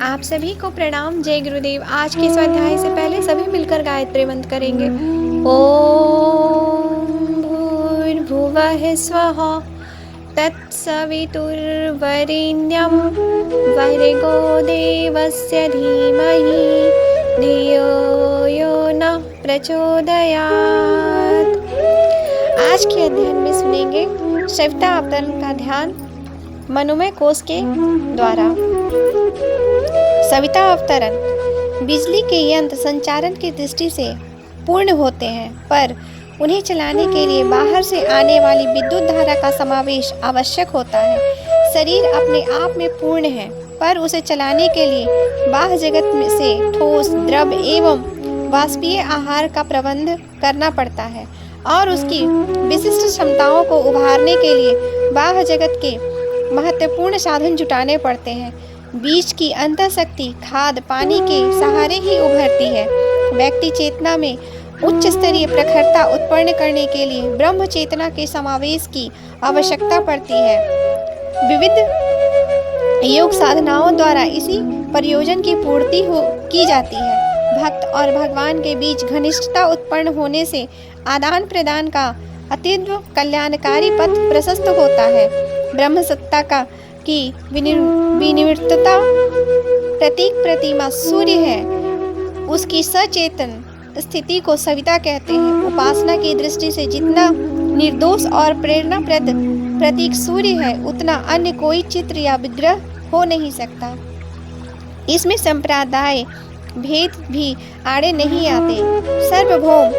आप सभी को प्रणाम। जय गुरुदेव। आज के स्वाध्याय से पहले सभी मिलकर गायत्री मंत्र करेंगे। ओम भूर्भुवः स्वः तत्सवितुर्वरेण्यं भर्गो देवस्य धीमहि धियो यो नः प्रचोदयात्। आज के अध्ययन में सुनेंगे सविता अवतरण का ध्यान मनोमय कोश के द्वारा। सविता अवतरण बिजली के यंत्र संचारण की दृष्टि से पूर्ण होते हैं, पर उन्हें चलाने के लिए बाहर से आने वाली विद्युत धारा का समावेश आवश्यक होता है। शरीर अपने आप में पूर्ण है, पर उसे चलाने के लिए बाह्य जगत में से ठोस, द्रव एवं वाष्पीय आहार का प्रबंध करना पड़ता है और उसकी विशिष्ट क्षमताओं को उभारने के लिए बाह्य जगत के महत्वपूर्ण साधन जुटाने पड़ते हैं। बीज की अंतःशक्ति खाद पानी के सहारे ही उभरती है। व्यक्ति चेतना में उच्च स्तरीय प्रखरता उत्पन्न करने के लिए ब्रह्म चेतना के समावेश की आवश्यकता पड़ती है। विविध योग साधनाओं द्वारा इसी प्रयोजन की पूर्ति की जाती है। भक्त और भगवान के बीच घनिष्ठता उत्पन्न होने से आदान प्रदान का अतीव कल्याणकारी पथ प्रशस्त होता है। ब्रह्म सत्ता की विनिवृत्तता प्रतीक प्रतिमा सूर्य है। उसकी सचेतन स्थिति को सविता कहते हैं। उपासना की दृष्टि से जितना निर्दोष और प्रेरणाप्रद प्रतीक सूर्य है, उतना अन्य कोई चित्र या विग्रह हो नहीं सकता। इसमें संप्रदाय भेद भी आड़े नहीं आते। सार्वभौम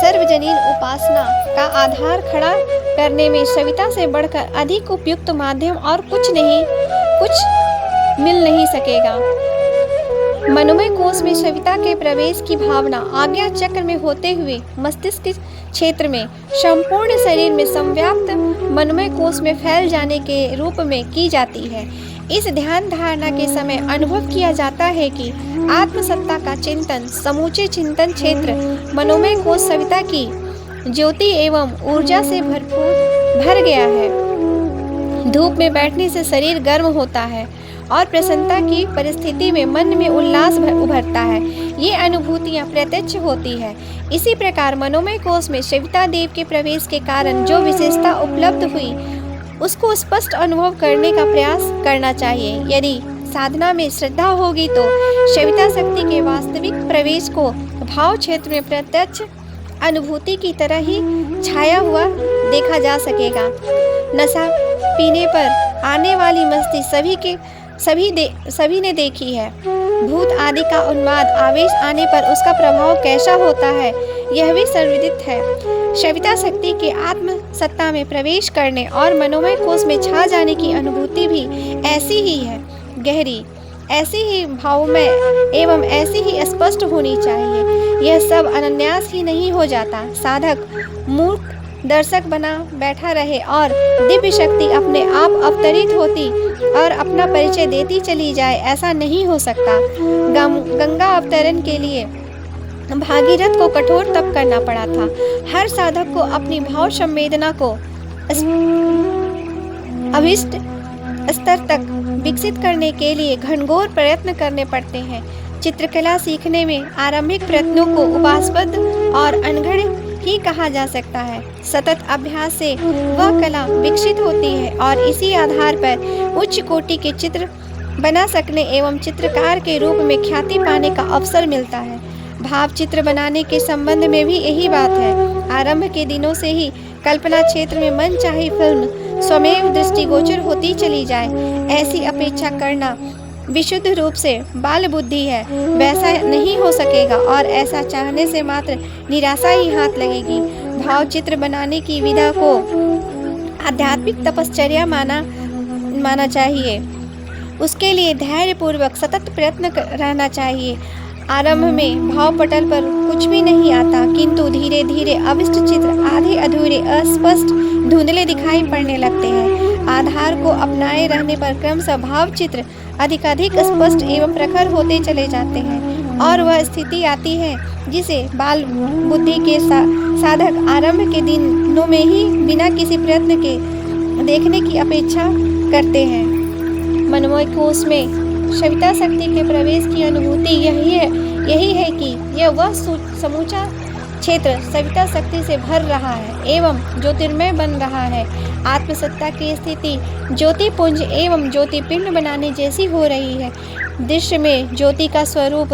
सर्वजनीन उपासना का आधार खड़ा करने में सविता से बढ़कर अधिक उपयुक्त माध्यम और कुछ मिल नहीं सकेगा। मनोमय कोश में सविता के प्रवेश की भावना आज्ञा चक्र में होते हुए मस्तिष्क क्षेत्र में संपूर्ण शरीर में संव्याप्त मनोमय कोश में फैल जाने के रूप में की जाती है। इस ध्यान धारणा के समय अनुभव किया जाता है कि आत्मसत्ता का चिंतन समूचे चिंतन क्षेत्र मनोमय कोश सविता की ज्योति एवं ऊर्जा से भर गया है। धूप में बैठने से शरीर गर्म होता है और प्रसन्नता की परिस्थिति में मन में उल्लास उभरता है। ये अनुभूतियाँ प्रत्यक्ष होती है। इसी प्रकार मनोमय कोश में सविता देव के प्रवेश के कारण जो विशेषता उपलब्ध हुई, उसको स्पष्ट अनुभव करने का प्रयास करना चाहिए। यदि साधना में श्रद्धा होगी तो सविता शक्ति के वास्तविक प्रवेश को भाव क्षेत्र में प्रत्यक्ष अनुभूति की तरह ही छाया हुआ देखा जा सकेगा। नशा पीने पर आने वाली मस्ती सभी ने देखी है। भूत आदि का उन्माद आवेश आने पर उसका प्रभाव कैसा होता है, यह भी सर्वविदित है। सविता शक्ति के आत्म सत्ता में प्रवेश करने और मनोमय कोश में छा जाने की अनुभूति भी ऐसी ही है, गहरी, ऐसी ही भावमय एवं ऐसी ही स्पष्ट होनी चाहिए। यह सब अनायास ही नहीं हो जाता। साधक मूर्ख दर्शक बना बैठा रहे और दिव्य शक्ति अपने आप अवतरित होती और अपना परिचय देती चली जाए, ऐसा नहीं हो सकता। गंगा अवतरण के लिए भागीरथ को कठोर तप करना पड़ा था। हर साधक को अपनी भाव संवेदना को अभिष्ट स्तर तक विकसित करने के लिए घनघोर प्रयत्न करने पड़ते हैं। चित्रकला सीखने में आरंभिक प्रयत्नों को उपासबद्ध और अनगढ़ ही कहा जा सकता है। सतत अभ्यास से वह कला विकसित होती है और इसी आधार पर उच्च कोटि के चित्र बना सकने एवं चित्रकार के रूप में ख्याति पाने का अवसर मिलता है। भाव चित्र बनाने के संबंध में भी यही बात है। आरंभ के दिनों से ही कल्पना क्षेत्र में मन चाही फिल्म स्वमेव दृष्टिगोचर होती चली जाए, ऐसी अपेक्षा करना विशुद्ध रूप से बाल बुद्धि है। वैसा नहीं हो सकेगा और ऐसा चाहने से मात्र निराशा ही हाथ लगेगी। भाव चित्र बनाने की विधा को आध्यात्मिक तपश्चर्या माना चाहिए। उसके लिए धैर्य पूर्वक सतत प्रयत्न रहना चाहिए। आरंभ में भाव पटल पर कुछ भी नहीं आता, किंतु धीरे धीरे अविष्ट चित्र आधे अधूरे अस्पष्ट धुंधले दिखाई पड़ने लगते हैं। आधार को अपनाए रहने पर क्रमशः भाव चित्र अधिकाधिक स्पष्ट एवं प्रखर होते चले जाते हैं और वह स्थिति आती है जिसे बाल बुद्धि के साधक आरंभ के दिनों में ही बिना किसी प्रयत्न के देखने की अपेक्षा करते हैं। मनोमय कोश में सविता शक्ति के प्रवेश की अनुभूति यही है कि यह वह समूचा क्षेत्र सविता शक्ति से भर रहा है एवं ज्योतिर्मय बन रहा है। आत्मसत्ता की स्थिति ज्योतिपुंज एवं ज्योतिपिंड बनाने जैसी हो रही है। दृश्य में ज्योति का स्वरूप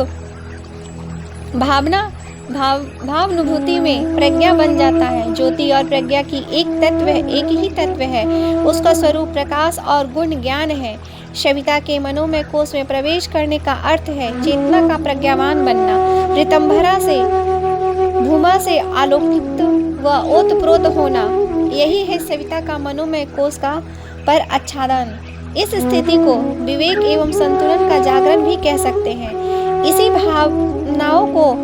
भावानुभूति में प्रज्ञा बन जाता है। ज्योति और प्रज्ञा की एक ही तत्व है। उसका स्वरूप प्रकाश और गुण ज्ञान है। सविता के मनोमय कोश में प्रवेश करने का अर्थ है चेतना का प्रज्ञावान बनना, ऋतंभरा से भूमा से आलोकित व ओतप्रोत होना। यही है सविता का मनोमय कोश का पर आच्छादन। इस स्थिति को विवेक एवं संतुलन का जागरण भी कह सकते हैं। इसी भावनाओं को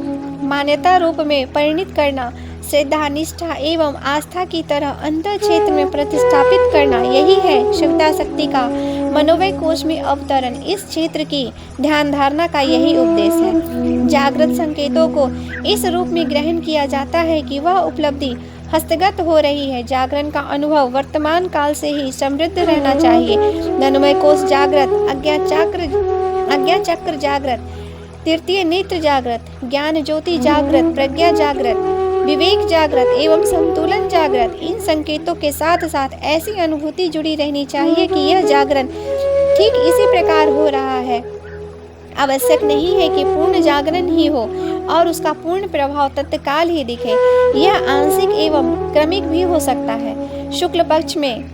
मान्यता रूप में परिणित करना, श्रद्धा, निष्ठा एवं आस्था की तरह अंतर क्षेत्र में प्रतिष्ठापित करना, यही है सविता शक्ति का मनोमय कोश में अवतरण। इस क्षेत्र की ध्यान धारणा का यही उपदेश है। जागृत संकेतों को इस रूप में ग्रहण किया जाता है कि वह उपलब्धि हस्तगत हो रही है। जागरण का अनुभव वर्तमान काल से ही समृद्ध रहना चाहिए। मनोमय कोश जागृत, आज्ञा चक्र जागृत, तृतीय नेत्र जागृत, ज्ञान ज्योति जागृत, प्रज्ञा जागृत, विवेक जागृत एवं संतुलन जागृत। इन संकेतों के साथ साथ ऐसी अनुभूति जुड़ी रहनी चाहिए कि यह जागरण ठीक इसी प्रकार हो रहा है। आवश्यक नहीं है कि पूर्ण जागरण ही हो और उसका पूर्ण प्रभाव तत्काल ही दिखे। यह आंशिक एवं क्रमिक भी हो सकता है। शुक्ल पक्ष में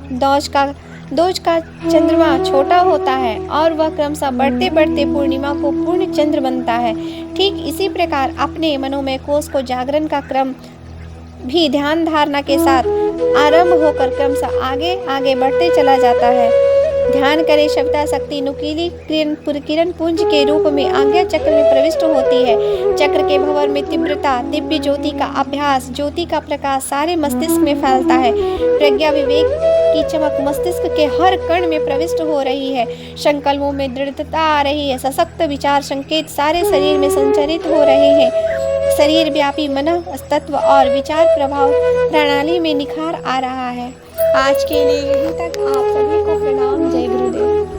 दोज का चंद्रमा छोटा होता है और वह क्रमशः बढ़ते बढ़ते पूर्णिमा को पूर्ण चंद्र बनता है। ठीक इसी प्रकार अपने मनोमय कोश को जागरण का क्रम भी ध्यान धारणा के साथ आरंभ होकर क्रमशः आगे आगे बढ़ते चला जाता है। ध्यान करें, सविता शक्ति नुकीली किरण पुंज के रूप में आज्ञा चक्र में प्रविष्ट होती है। चक्र के भंवर में तीव्रता, दिव्य ज्योति का अभ्यास, ज्योति का प्रकाश सारे मस्तिष्क में फैलता है। प्रज्ञा विवेक की चमक मस्तिष्क के हर कण में प्रविष्ट हो रही है। संकल्पों में दृढ़ता आ रही है। सशक्त विचार संकेत सारे शरीर में संचरित हो रहे हैं। शरीर व्यापी मन तत्व और विचार प्रभाव प्रणाली में निखार आ रहा है। आज के लिए यहीं तक। आप सभी को प्रणाम। जय गुरुदेव।